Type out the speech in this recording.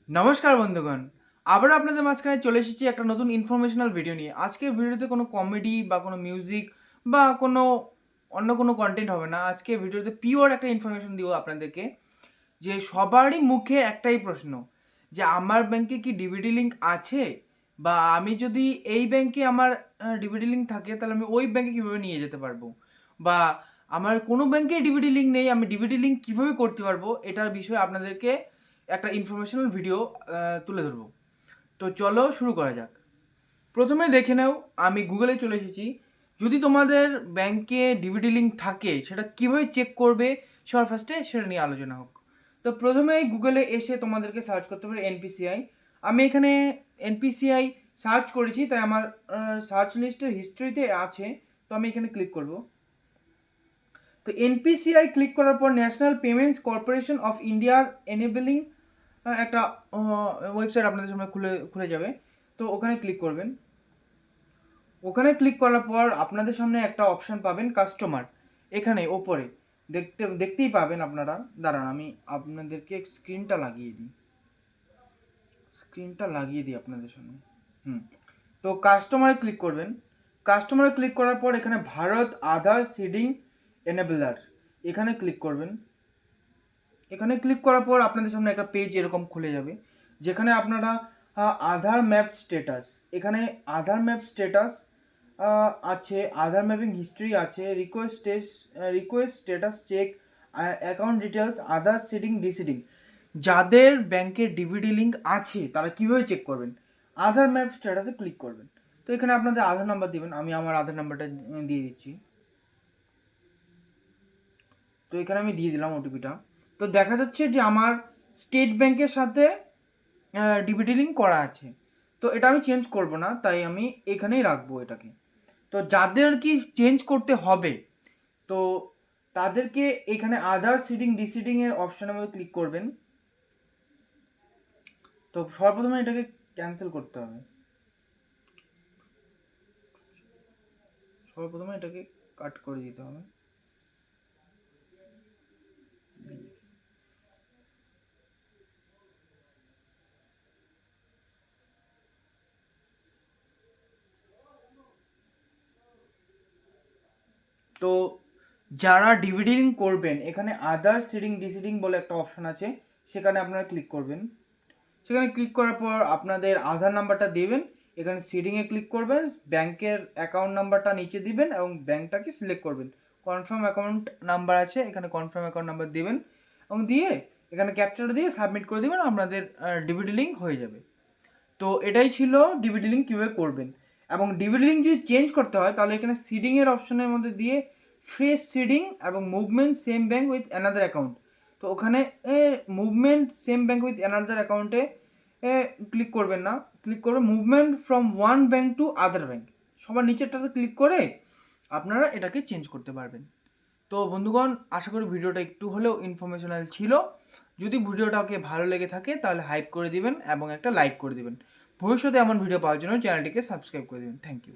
নমস্কার বন্ধুগণ, আবার আপনাদের মাঝখানে চলে এসেছি একটা নতুন ইনফরমেশনাল ভিডিও নিয়ে। আজকের ভিডিওতে কোনো কমেডি বা কোনো মিউজিক বা কোনো অন্য কোনো কন্টেন্ট হবে না। আজকের ভিডিওতে পিওর একটা ইনফরমেশন দিব আপনাদেরকে, যে সবারই মুখে একটাই প্রশ্ন, যে আমার ব্যাংকে কি ডিবিটি লিঙ্ক আছে, বা আমি যদি এই ব্যাংকে আমার ডিবিটি লিঙ্ক থাকে তাহলে আমি ওই ব্যাংকে কীভাবে নিয়ে যেতে পারবো, বা আমার কোনো ব্যাংকে ডিবিটি লিঙ্ক নেই, আমি ডিবিটি লিঙ্ক কীভাবে করতে পারবো, এটার বিষয়ে আপনাদেরকে একটা ইনফরমেশনাল ভিডিও তুলে ধরবো। তো চলো শুরু করা যাক। প্রথমে দেখে নাও, আমি গুগলে চলে এসেছি। যদি তোমাদের ব্যাংকে ডিবিটি লিঙ্ক থাকে সেটা কীভাবে চেক করবে সবার ফার্স্টে সেটা নিয়ে আলোচনা হোক। তো প্রথমে গুগলে এসে তোমাদেরকে সার্চ করতে পারে এনপিসিআই। আমি এখানে এনপিসিআই সার্চ করেছি, তাই আমার সার্চ লিস্টের হিস্ট্রিতে আছে। তো আমি এখানে ক্লিক করব। তো এনপিসিআই ক্লিক করার পর ন্যাশনাল পেমেন্টস কর্পোরেশন অফ ইন্ডিয়ার এনেবলিং একটা ওয়েবসাইট আপনাদের সামনে খুলে যাবে। তো ওখানে ক্লিক করবেন। ওখানে ক্লিক করার পর আপনাদের সামনে একটা অপশান পাবেন কাস্টমার। এখানে ওপরে দেখতেই পাবেন আপনারা। দাঁড়ান, আমি আপনাদেরকে স্ক্রিনটা লাগিয়ে দিই আপনাদের সামনে। তো কাস্টমারে ক্লিক করবেন। কাস্টমারে ক্লিক করার পর এখানে ভারত আধার সিডিং এনেবলার এখানে ক্লিক করবেন। এখানে ক্লিক করার পর আপনাদের সামনে একটা পেজ এরকম খুলে যাবে, যেখানে আপনারা আধার ম্যাপ স্ট্যাটাস, এখানে আধার ম্যাপ স্ট্যাটাস আছে, আধার ম্যাপিং হিস্ট্রি আছে, request status check, account details, Aadhaar seeding deseeding. যাদের ব্যাংকের ডিবিডি লিঙ্ক আছে তারা কীভাবে চেক করবেন, আধার ম্যাপ স্ট্যাটাসে ক্লিক করবেন। তো এখানে আপনাদের আধার নাম্বার দিবেন। আমি আমার আধার নাম্বারটা দিয়ে দিচ্ছি। তো এখানে আমি দিয়ে দিলাম ওটিপিটা। তো দেখা যাচ্ছে যে আমার স্টেট ব্যাংকের সাথে ডিবিটি লিঙ্ক করা আছে। তো এটা আমি চেঞ্জ করব না, তাই আমি এখানেই রাখবো এটাকে। তো যাদের কি চেঞ্জ করতে হবে, তো তাদেরকে এখানে আধার সিডিং ডিসিডিং এর অপশনের মধ্যে ক্লিক করবেন। তো সর্বপ্রথমে এটাকে ক্যান্সেল করতে হবে। সর্বপ্রথমে এটাকে কাট করে দিতে হবে। তো যারা ডিভিডি লিঙ্ক করবেন, এখানে আদার সিডিং ডিসিডিং বলে একটা অপশন আছে, সেখানে আপনারা ক্লিক করবেন। সেখানে ক্লিক করার পর আপনাদের আধার নাম্বারটা দেবেন। এখানে সিডিংয়ে ক্লিক করবেন, ব্যাংকের অ্যাকাউন্ট নাম্বারটা নিচে দিবেন এবং ব্যাংকটাকে সিলেক্ট করবেন। কনফার্ম অ্যাকাউন্ট নাম্বার আছে, এখানে কনফার্ম অ্যাকাউন্ট নাম্বার দেবেন এবং দিয়ে এখানে ক্যাপচারটা দিয়ে সাবমিট করে দেবেন। আপনাদের ডিভিডি লিঙ্ক হয়ে যাবে। তো এটাই ছিল ডিভিডি লিঙ্ক কীভাবে করবেন। এবং ডিভিডি লিঙ্ক যদি চেঞ্জ করতে হয় তাহলে এখানে সিডিংয়ের অপশনের মধ্যে দিয়ে ফ্রেশ সিডিং এবং movement same bank with another account, তো ওখানে movement same bank with another অ্যাকাউন্টে ক্লিক করবেন না, ক্লিক করবেন movement from one bank to other bank. সবার নিচেরটাতে ক্লিক করে আপনারা এটাকে চেঞ্জ করতে পারবেন। তো বন্ধুগণ, আশা করি ভিডিওটা একটু হলেও ইনফরমেশনাল ছিল। যদি ভিডিওটাকে ভালো লেগে থাকে তাহলে হাইপ করে দিবেন এবং একটা লাইক করে দিবেন। ভবিষ্যতে এমন ভিডিও পাওয়ার জন্য চ্যানেলটিকে সাবস্ক্রাইব করে দিবেন। Thank you.